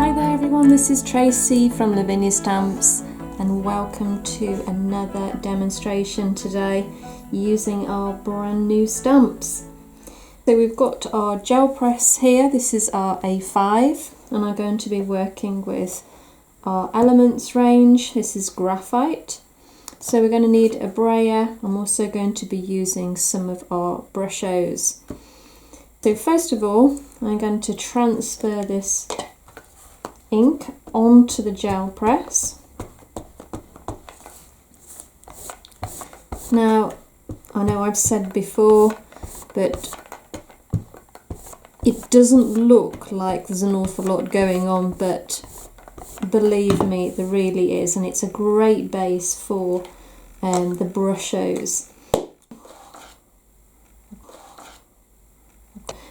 Hi there everyone, this is Tracy from Lavinia Stamps and welcome to another demonstration today using our brand new stamps. So we've got our gel press here, this is our A5 and I'm going to be working with our Elements range. This is graphite. So we're going to need a brayer. I'm also going to be using some of our Brushos. So first of all, I'm going to transfer this ink onto the gel press. Now, I know I've said before, but it doesn't look like there's an awful lot going on, but believe me, there really is, and it's a great base for the Brushos.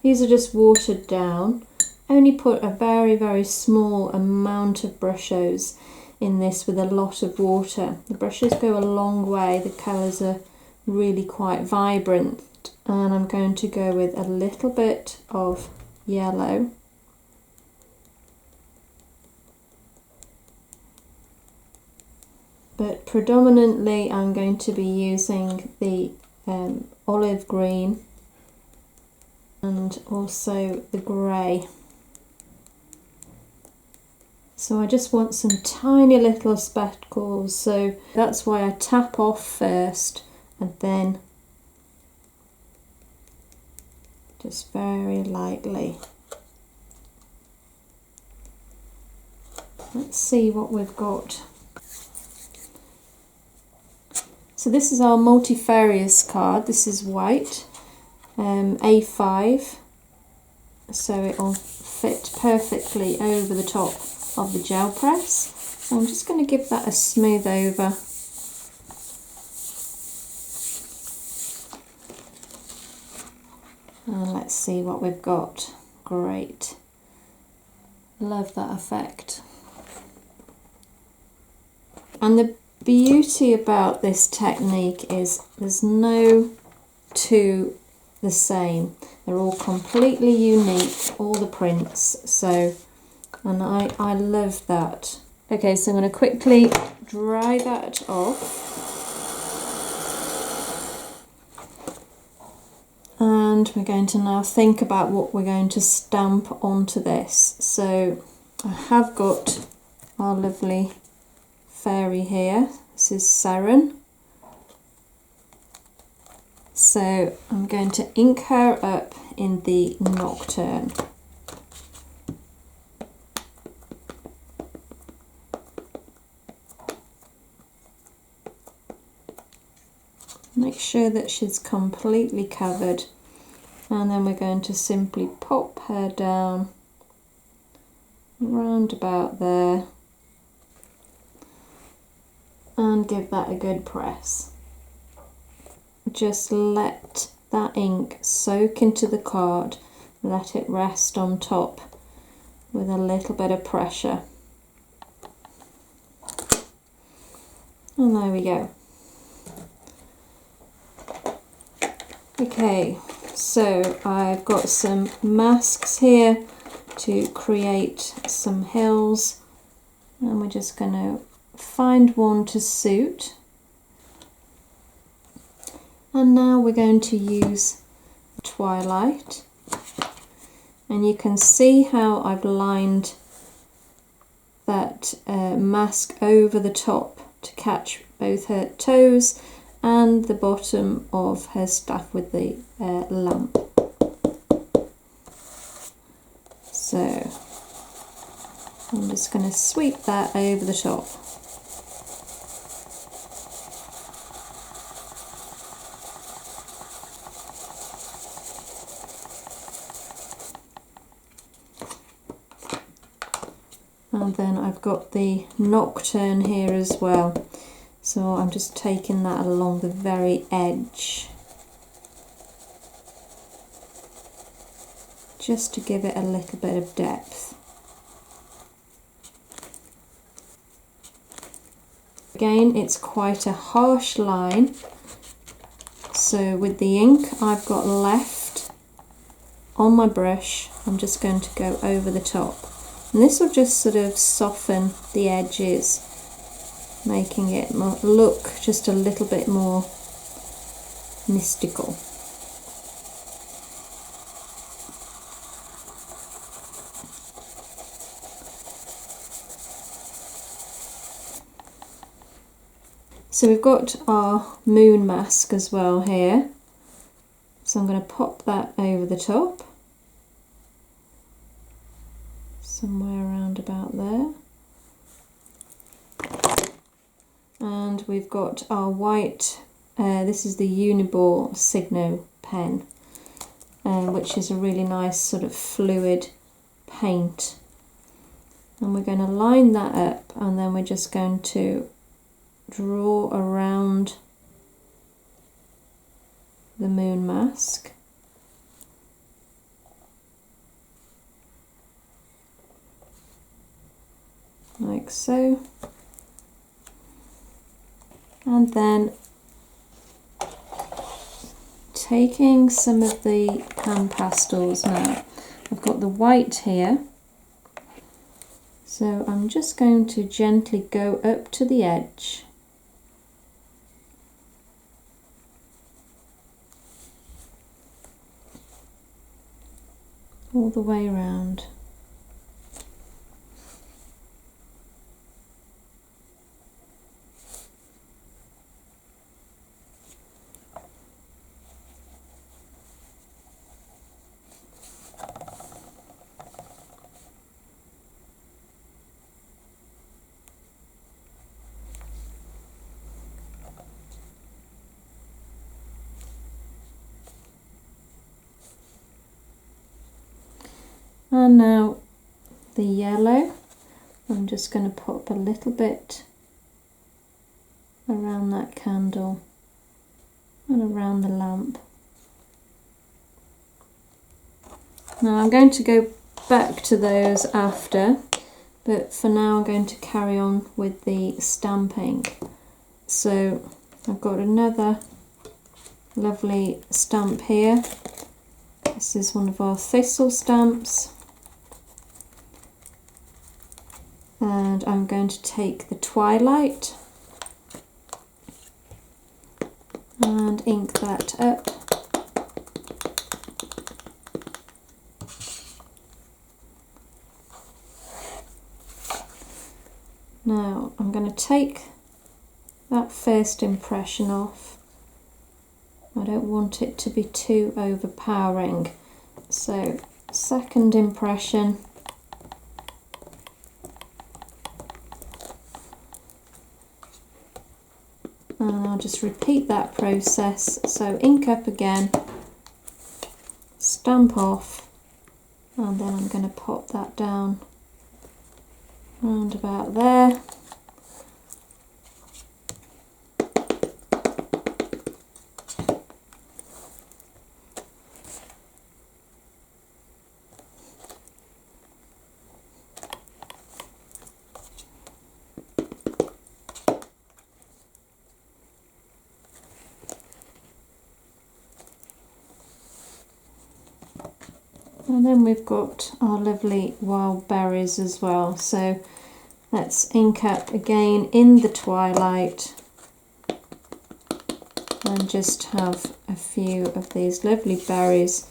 These are just watered down. Only put a very small amount of Brushos in this with a lot of water. The brushes go a long way, the colours are really quite vibrant, and I'm going to go with a little bit of yellow. But predominantly I'm going to be using the olive green and also the grey. So I just want some tiny little speckles, so that's why I tap off first and then just very lightly. Let's see what we've got. So this is our multifarious card. This is white, A5, so it'll fit perfectly over the top of the gel press. So I'm just going to give that a smooth over. And let's see what we've got. Great. Love that effect. And the beauty about this technique is there's no two the same. They're all completely unique, all the prints. So, and I love that. Okay, so I'm going to quickly dry that off. And we're going to now think about what we're going to stamp onto this. So I have got our lovely fairy here. This is Seren. So I'm going to ink her up in the Nocturne. Make sure that she's completely covered, and then we're going to simply pop her down round about there and give that a good press. Just let that ink soak into the card, let it rest on top with a little bit of pressure. And there we go. Okay, so I've got some masks here to create some hills, and we're just going to find one to suit. And now we're going to use Twilight, and you can see how I've lined that mask over the top to catch both her toes and the bottom of her staff with the lamp. So I'm just going to sweep that over the top. And then I've got the Nocturne here as well. So I'm just taking that along the very edge, just to give it a little bit of depth. Again, it's quite a harsh line, so with the ink I've got left on my brush, I'm just going to go over the top And this will just sort of soften the edges, making it look just a little bit more mystical. So we've got our moon mask as well here. So I'm going to pop that over the top, somewhere around about there. And we've got our white, this is the Uniball Signo pen, which is a really nice sort of fluid paint. And we're going to line that up, and then we're just going to draw around the moon mask. Like so. And then taking some of the PanPastels now. I've got the white here. So I'm just going to gently go up to the edge. All the way around. And now the yellow, I'm just going to pop a little bit around that candle and around the lamp. Now I'm going to go back to those after, but for now I'm going to carry on with the stamping. So I've got another lovely stamp here. This is one of our thistle stamps. And I'm going to take the Twilight and ink that up. Now I'm going to take that first impression off. I don't want it to be too overpowering. So, second impression. And I'll just repeat that process. So ink up again, stamp off, and then I'm going to pop that down round about there. And then we've got our lovely wild berries as well. So let's ink up again in the Twilight and just have a few of these lovely berries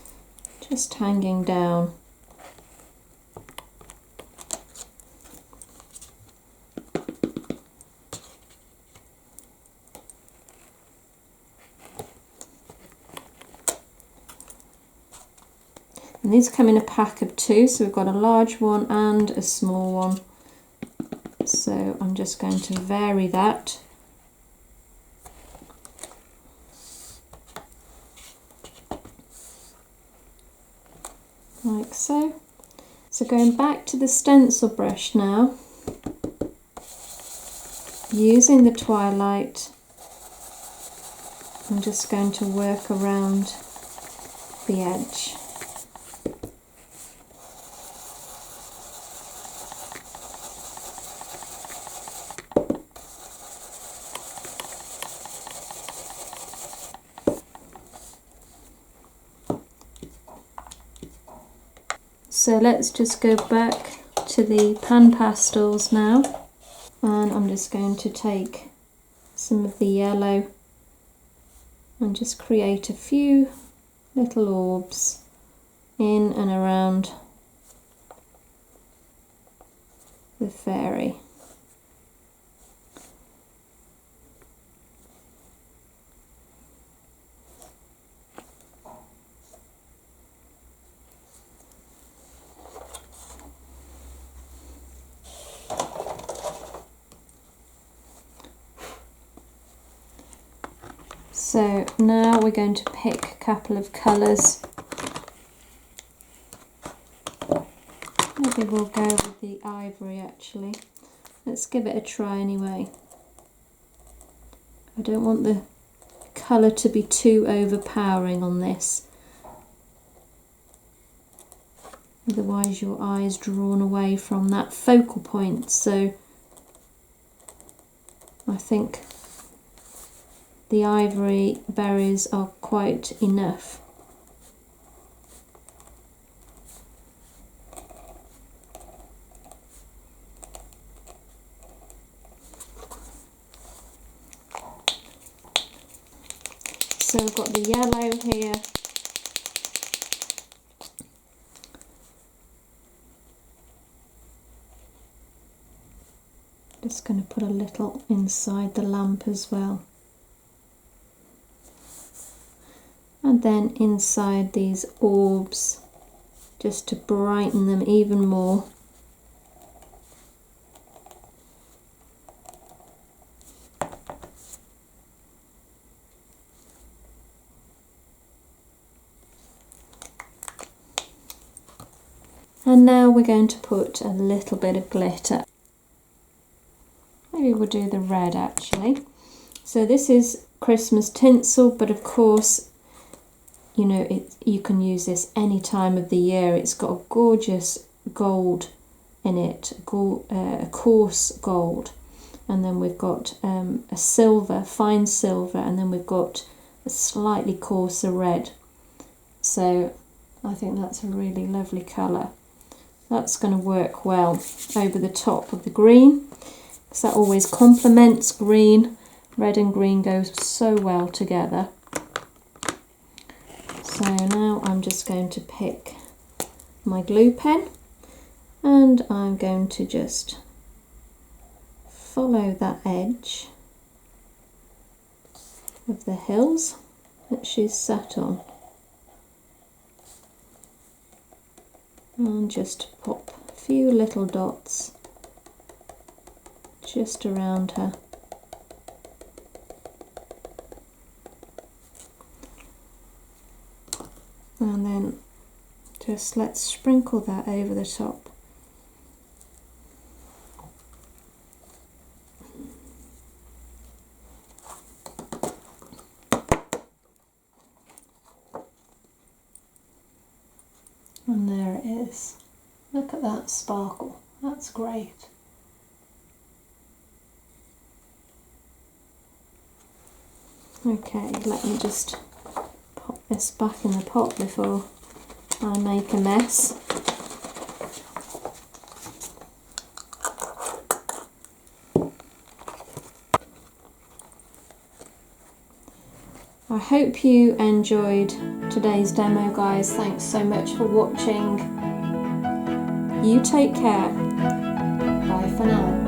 just hanging down. And these come in a pack of 2, so we've got a large one and a small one. So I'm just going to vary that. Like so. So going back to the stencil brush now, using the Twilight, I'm just going to work around the edge. So let's just go back to the PanPastels now, and I'm just going to take some of the yellow and just create a few little orbs in and around the fairy. So now we're going to pick a couple of colours. Maybe we'll go with the ivory actually. Let's give it a try anyway. I don't want the colour to be too overpowering on this. Otherwise your eye is drawn away from that focal point. So I think the ivory berries are quite enough. So I've got the yellow here. Just going to put a little inside the lamp as well. And then inside these orbs, just to brighten them even more. And now we're going to put a little bit of glitter. Maybe we'll do the red actually. So this is Christmas tinsel, but of course, you know, you can use this any time of the year. It's got a gorgeous gold in it, a coarse gold. And then we've got a silver, fine silver, and then we've got a slightly coarser red. So I think that's a really lovely colour. That's going to work well over the top of the green, because that always complements green. Red and green go so well together. So now I'm just going to pick my glue pen and I'm going to just follow that edge of the hills that she's sat on, and just pop a few little dots just around her. And then just let's sprinkle that over the top. And there it is. Look at that sparkle. That's great. Okay, let me just pop this back in the pot before I make a mess. I hope you enjoyed today's demo, guys. Thanks so much for watching. You take care. Bye for now.